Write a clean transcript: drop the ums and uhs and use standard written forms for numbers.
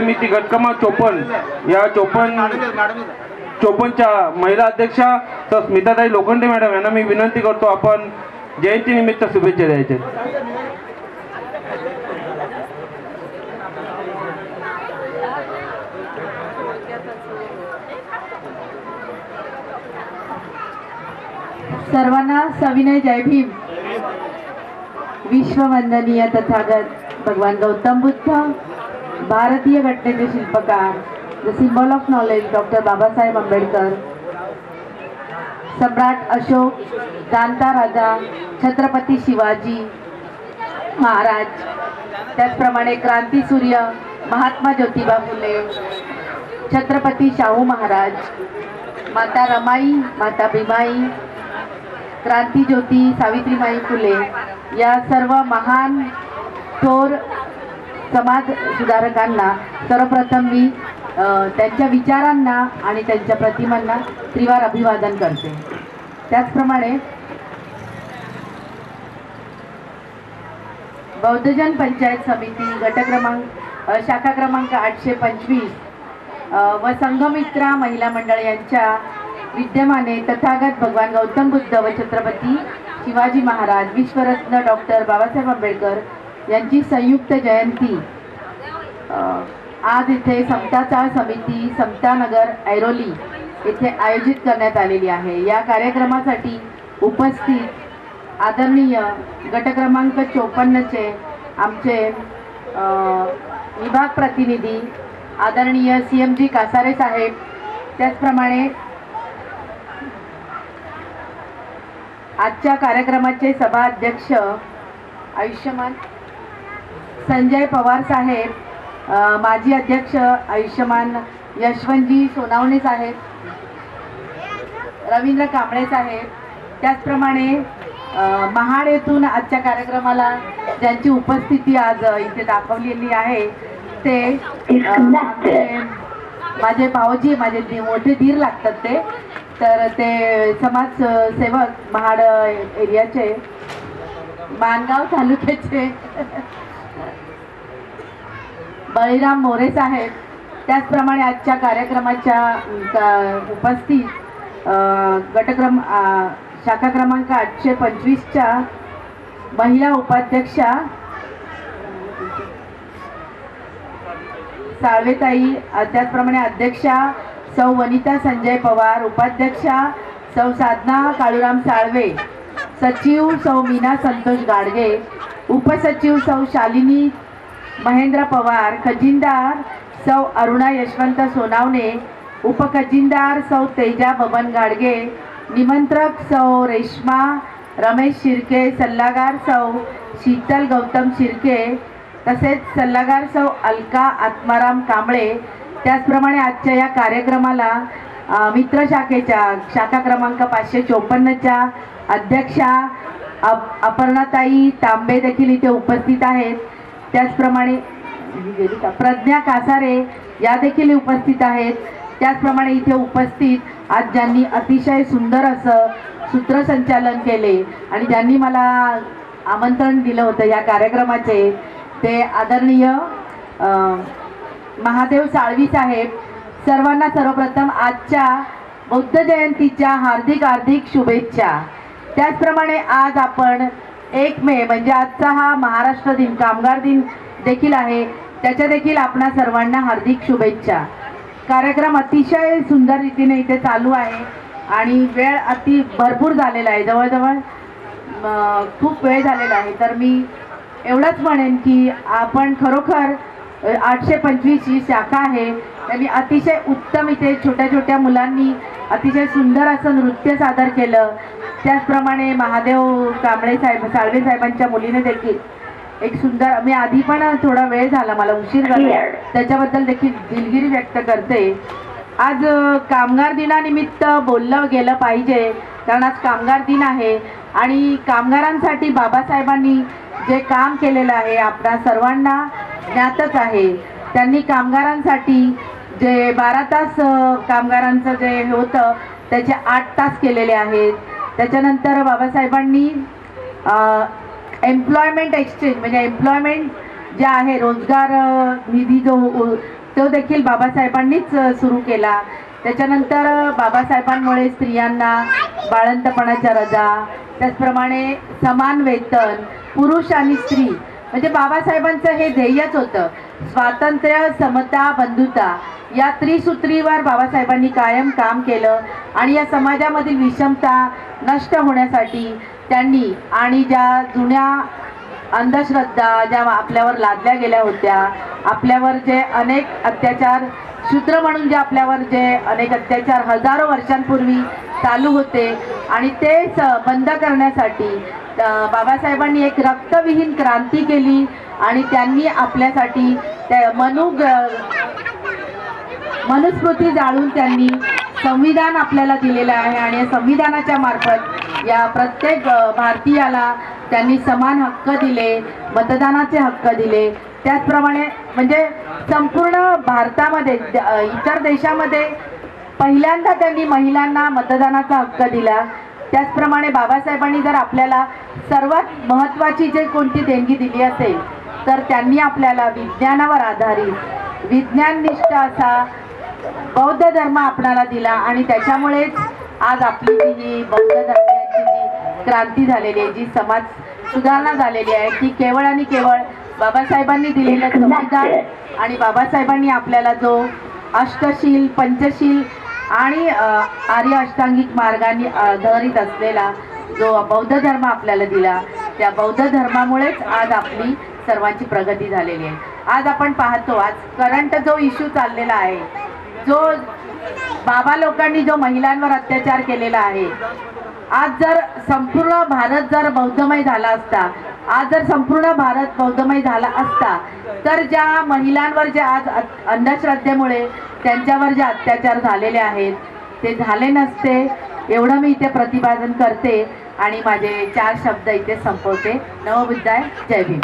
समिती गट क्रमांक 54 या 54च्या महिला अध्यक्षा तर स्मिताताई लोखंडे मॅडम यांना मी विनंती करतो आपण जयंती निमित्त शुभेच्छा द्यायच्या। सर्वांना सविनय जय भीम। विश्ववंदनीय तथागत भगवान गौतम बुद्ध, भारतीय घटनेचे शिल्पकार, the symbol of knowledge doctor Babasaheb Ambedkar, सम्राट अशोक, जाणता राजा छत्रपती शिवाजी महाराज, त्याचप्रमाणे क्रांतीसूर्य महात्मा ज्योतिबा फुले, छत्रपती शाहू महाराज, माता रमाई, माता भीमाई, क्रांतीज्योती सावित्रीबाई फुले या सर्व महान थोर समाज सुधारकांना सर्वप्रथम मी त्यांच्या विचारांना आणि त्यांच्या प्रतिमांना त्रिवार अभिवादन करते। त्याचप्रमाणे बौद्धजन पंचायत समिती गट क्रमांक शाखा क्रमांक 825 व संघमित्रा महिला मंडळ यांच्या विद्यमाने तथागत भगवान गौतम बुद्ध व छत्रपती शिवाजी महाराज विश्वरत्न डॉक्टर बाबासाहेब आंबेडकर यांची संयुक्त जयंती आज इथे समता चाळ समिती समतानगर ऐरोली येथे आयोजित करण्यात आलेली आहे। या कार्यक्रमासाठी उपस्थित आदरणीय गट क्रमांक 54चे आमचे विभाग प्रतिनिधी आदरणीय CMG कासारे साहेब, त्याचप्रमाणे आजच्या कार्यक्रमाचे सभा अध्यक्ष आयुष्यमान संजय पवार साहेब, माजी अध्यक्ष आयुष्यमान यशवंतजी सोनावणे साहेब, रवींद्र कांबळे साहेब, त्याचप्रमाणे महाड येथून आजच्या कार्यक्रमाला ज्यांची उपस्थिती आज इथे दाखवलेली आहे ते माझे भाऊजी, माझे मोठे धीर लागतात तर ते समाजसेवक महाड एरियाचे मानगाव तालुक्याचे बळीराम मोरे साहेब, त्याचप्रमाणे आजच्या कार्यक्रमाच्या उपस्थित गटक्रम शाखा क्रमांक 825च्या महिला उपाध्यक्षा साळवेताई, त्याचप्रमाणे अध्यक्षा सौ वनिता संजय पवार, उपाध्यक्षा सौ साधना काळूराम साळवे, सचिव सौ मीना संतोष गाडगे, उपसचिव सौ शालिनी महेंद्र पवार, खजिनदार सौ अरुणा यशवंत सोनावणे, उपखजिनदार सौ तेजा बबन गाडगे, निमंत्रक सौ रेश्मा रमेश शिर्के, सल्लागार सौ शीतल गौतम शिर्के, तसेच सल्लागार सौ अलका आत्माराम कांबळे। त्याचप्रमाणे आजच्या या कार्यक्रमाला मित्र शाखेच्या शाखा क्रमांक 554च्या अध्यक्षा अपर्णाताई तांबे देखील इथे उपस्थित आहेत। त्याचप्रमाणे प्रज्ञा कासारे या देखील उपस्थित आहेत। त्याचप्रमाणे इथे उपस्थित आज ज्यांनी अतिशय सुंदर असं सूत्रसंचालन केले आणि ज्यांनी मला आमंत्रण दिलं होतं या कार्यक्रमाचे ते आदरणीय महादेव साळवी साहेब। सर्वांना सर्वप्रथम आजच्या बौद्ध जयंतीच्या हार्दिक हार्दिक शुभेच्छा। त्याचप्रमाणे आज आपण 1 मे म्हणजे आजचा हा महाराष्ट्र दिन, कामगार दिन देखील आहे, त्याच्या देखील आपणा सर्वांना हार्दिक शुभेच्छा। कार्यक्रम अतिशय सुंदर रीतीने इथे चालू आहे आणि वेळ अति भरपूर झालेला आहे, जवळजवळ खूप वेळ झालेला आहे। तर मी एवढंच म्हणेन की आपण खरोखर 825 ही शाखा आहे त्यांनी अतिशय उत्तम इथे छोट्या छोट्या मुलांनी अतिशय सुंदर असं नृत्य सादर केलं। त्याचप्रमाणे महादेव कांबळे साहेब साळवे साहेबांच्या मुलीने देखील एक सुंदर, मी आधी पण थोडा वेळ झाला, मला उशीर झाला, त्याच्याबद्दल देखील दिलगिरी व्यक्त करते। आज कामगार दिनानिमित्त बोललं गेलं पाहिजे कारण आज कामगार दिन आहे आणि कामगारांसाठी बाबासाहेबांनी जे काम केलेलं आहे आपणा सर्वांना ज्ञातच आहे। त्यांनी कामगारांसाठी जे 12 तास कामगारांचं जे होतं त्याचे 8 तास केलेले आहेत। त्याच्यानंतर बाबासाहेबांनी एम्प्लॉयमेंट एक्सचेंज म्हणजे एम्प्लॉयमेंट जे आहे रोजगार निधी जो तो देखील बाबासाहेबांनीच सुरू केला. त्याच्यानंतर बाबासाहेबांमुळे स्त्रियांना बाळंतपणाच्या रजा, त्याचप्रमाणे समान वेतन, पुरुष आणि स्त्री, म्हणजे बाबासाहेबांचं हे ध्येयच होतं. स्वातंत्र्य, समता, बंधुता या त्रिसूत्रीवर बाबासाहेबांनी कायम काम केलं आणि या समाजामधील विषमता नष्ट होण्यासाठी त्यांनी, आणि ज्या जुन्या अंधश्रद्धा ज्या आपल्यावर लादल्या गेल्या होत्या, आपल्यावर जे अनेक अत्याचार, शूद्र म्हणून जे आपल्यावर जे अनेक अत्याचार हजारो वर्षांपूर्वी चालू होते, आणि तेच बंद करण्यासाठी बाबासाहेबांनी एक रक्तविहीन क्रांती केली आणि त्यांनी आपल्यासाठी त्या मनुस्मृती जाळून त्यांनी संविधान आपल्याला दिलेलं आहे. आणि या संविधानाच्या मार्फत या प्रत्येक भारतीयाला त्यांनी समान हक्क दिले, मतदानाचे हक्क दिले. त्याचप्रमाणे म्हणजे संपूर्ण भारतामध्ये, इतर देशामध्ये पहिल्यांदा त्यांनी महिलांना मतदानाचा हक्क दिला. त्याचप्रमाणे बाबासाहेबांनी जर आपल्याला सर्वात महत्त्वाची जे कोणती देणगी दिली असेल तर त्यांनी आपल्याला विज्ञानावर आधारित विज्ञाननिष्ठ असा बौद्ध धर्म आपणाला दिला. आणि त्याच्यामुळेच आज आपली ही बौद्ध धर्माची जी क्रांती झालेली आहे, जी समाज सुधारणा झालेली आहे, ती केवळ आणि केवळ बाबासाहेबांनी दिलेलं संविधान आणि बाबासाहेबांनी आपल्याला जो अष्टशील, पंचशील आणि आर्य अष्टांगिक मार्गाने आधारित असलेला जो बौद्ध धर्म आपल्याला दिला, त्या बौद्ध धर्मामुळेच आज आपली सर्वांची प्रगती झालेली आहे. आज आपण पाहतो, आज करंट जो इश्यू चाललेला आहे, जो बाबा लोकांनी जो महिलांवर अत्याचार केलेला आहे, आज जर संपूर्ण भारत जर बौद्धमय झाला असता, आज जर संपूर्ण भारत बौद्धमय झाला असता, तर ज्या महिलांवर जे आज अंधश्रद्धेमुळे त्यांच्यावर जे अत्याचार झालेले आहेत ते झाले नसते. एवढं मी इथे प्रतिपादन करते आणि माझे 4 शब्द इथे संपवते. नमो बुद्धाय, जय भीम.